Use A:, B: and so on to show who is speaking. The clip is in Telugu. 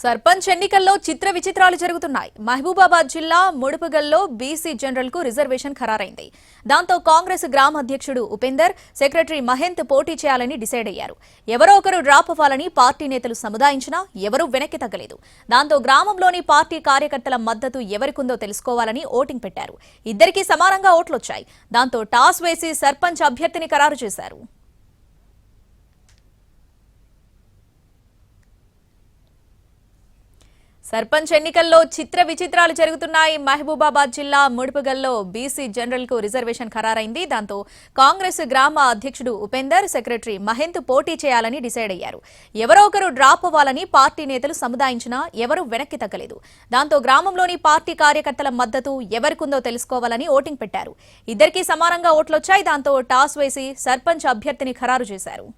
A: సర్పంచ్ ఎన్నికల్లో చిత్ర విచిత్రాలు జరుగుతున్నాయి. మహబూబాబాద్ జిల్లా ముడుపుగల్లో బీసీ జనరల్ కు రిజర్వేషన్ ఖరారైంది. దాంతో కాంగ్రెస్ గ్రామ అధ్యక్షుడు ఉపేందర్, సెక్రటరీ మహంత్ పోటీ చేయాలని డిసైడ్ అయ్యారు. ఎవరో ఒకరు డ్రాప్ అవ్వాలని పార్టీ నేతలు సముదాయించినా ఎవరూ వెనక్కి తగ్గలేదు. దాంతో గ్రామంలోని పార్టీ కార్యకర్తల మద్దతు ఎవరికుందో తెలుసుకోవాలని ఓటింగ్ పెట్టారు. ఇద్దరికీ సమానంగా ఓట్లొచ్చాయి. దాంతో టాస్ వేసి సర్పంచ్ అభ్యర్థిని ఖరారు చేశారు. సర్పంచ్ ఎన్నికల్లో చిత్ర విచిత్రాలు జరుగుతున్నాయి. మహబూబాబాద్ జిల్లా ముడుపుగల్లో బీసీ జనరల్ కు రిజర్వేషన్ ఖరారైంది. దాంతో కాంగ్రెస్ గ్రామ అధ్యక్షుడు ఉపేందర్, సెక్రటరీ మహంత్ పోటీ చేయాలని డిసైడ్ అయ్యారు. ఎవరో ఒకరు డ్రాప్ అవ్వాలని పార్టీ నేతలు సముదాయించినా ఎవరూ వెనక్కి తగ్గలేదు. దాంతో గ్రామంలోని పార్టీ కార్యకర్తల మద్దతు ఎవరికుందో తెలుసుకోవాలని ఓటింగ్ పెట్టారు. ఇద్దరికీ సమానంగా ఓట్లొచ్చాయి. దాంతో టాస్ వేసి సర్పంచ్ అభ్యర్థిని ఖరారు చేశారు.